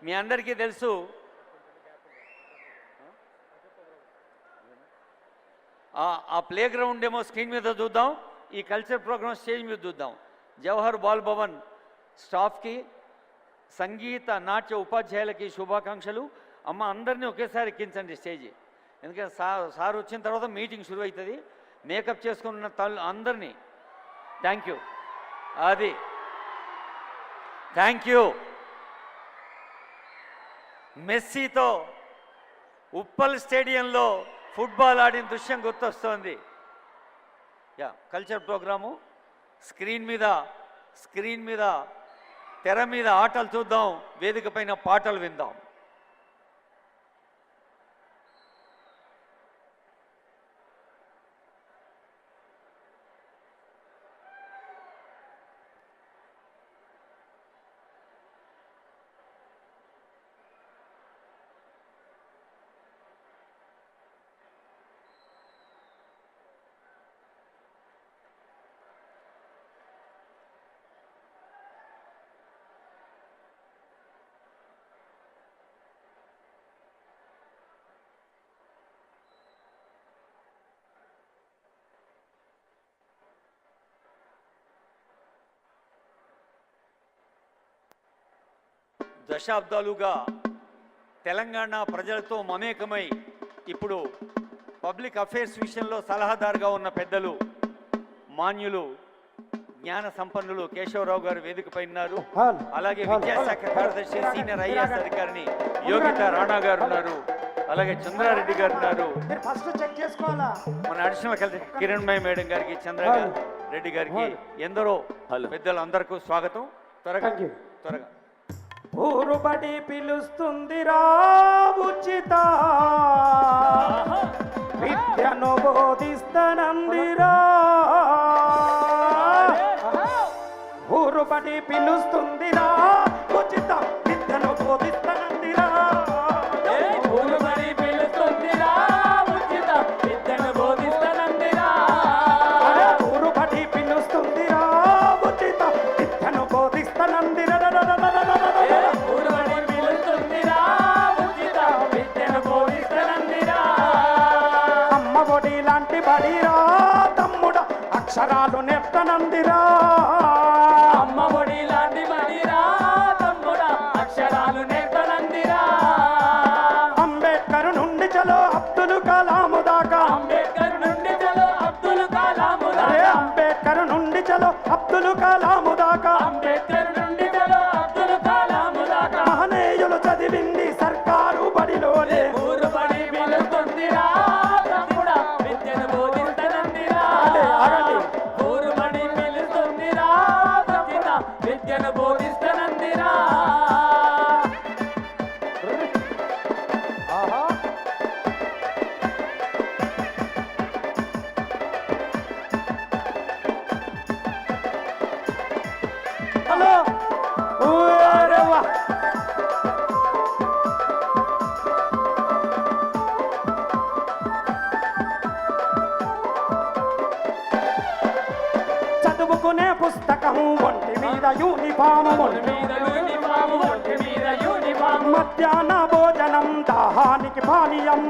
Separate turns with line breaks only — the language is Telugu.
మీ అందరికీ తెలుసు ఆ ప్లే గ్రౌండ్ ఏమో స్క్రీన్ మీద చూద్దాం, ఈ కల్చర్ ప్రోగ్రామ్ స్టేజ్ మీద చూద్దాం. జవహర్ బాల్ భవన్ స్టాఫ్కి, సంగీత నాట్య ఉపాధ్యాయులకి శుభాకాంక్షలు. అమ్మ అందరినీ ఒకేసారి ఎక్కించండి స్టేజ్, ఎందుకంటే సార్ వచ్చిన తర్వాత మీటింగ్ షురు అవుతుంది. మేకప్ చేసుకున్న అందరినీ థ్యాంక్ యూ. అది థ్యాంక్ యూ. మెస్సీతో ఉప్పల్ స్టేడియంలో ఫుట్బాల్ ఆడిన దృశ్యం గుర్తొస్తోంది. కల్చర్ ప్రోగ్రాము స్క్రీన్ మీద తెర మీద ఆటలు చూద్దాం, వేదిక పైన పాటలు విందాం. దశాబ్దాలుగా తెలంగాణ ప్రజలతో మమేకమై ఇప్పుడు పబ్లిక్ అఫైర్స్ విషయంలో సలహాదారుగా ఉన్న పెద్దలు, మాన్యులు, జ్ఞాన సంపన్నులు కేశవరావు గారు వేదికపై ఉన్నారు. అలాగే విద్యాశాఖ కార్యదర్శి సీనియర్ ఐఏఎస్ అధికారిని యోగిత రాణా గారు ఉన్నారు. అలాగే చంద్రారెడ్డి గారు ఉన్నారు. మన అడిషనల్ కలెక్టర్ కిరణ్మయ్య మేడం గారికి, చంద్రారెడ్డి గారికి, ఎందరో పెద్దలు అందరికీ స్వాగతం. త్వరగా
ఊరు బడి పిలుస్తుందిరా ఉచిత విద్యను బోధిస్తానందిరా. ఊరు బడి పిలుస్తుందిరా ఉచిత విద్యను బోధిస్తానందిరా. ఊరు బడి పిలుస్తుందిరా ఉచిత విద్యను బోధిస్తానందిరా. ఊరు బడి పిలుస్తుందిరా ఉచిత విద్యను బోధిస్తానందిరా. లాంటి బడిరా తమ్ముడా అక్షరాలు నేర్పనందిరా. అమ్మ ఒడి లాంటి బడిరా తమ్ముడా అక్షరాలు నేర్పనందిరా. అంబేద్కర్ నుండి చలో అబ్దుల్ కలాము దాకా, అంబేద్కర్ నుండి చలో అబ్దుల్ కలాము దాకా, అంబేద్కర్ నుండి చలో అబ్దుల్ కలాము దాకా, అంబేద్కర్ నుండి చలో అబ్దుల్ కలాము దాకా. మహనీయులు చదివింది సర్కారు బడిలోనే. ఊరు బడి పిలుస్తుందిరా విద్యను బోధిస్తానందిరా. హలో చదువుకునే పుస్తకం, ఒంటి మీద యూనిఫాము, మధ్యాహ్న భోజనం, దాహానికి పానీయం.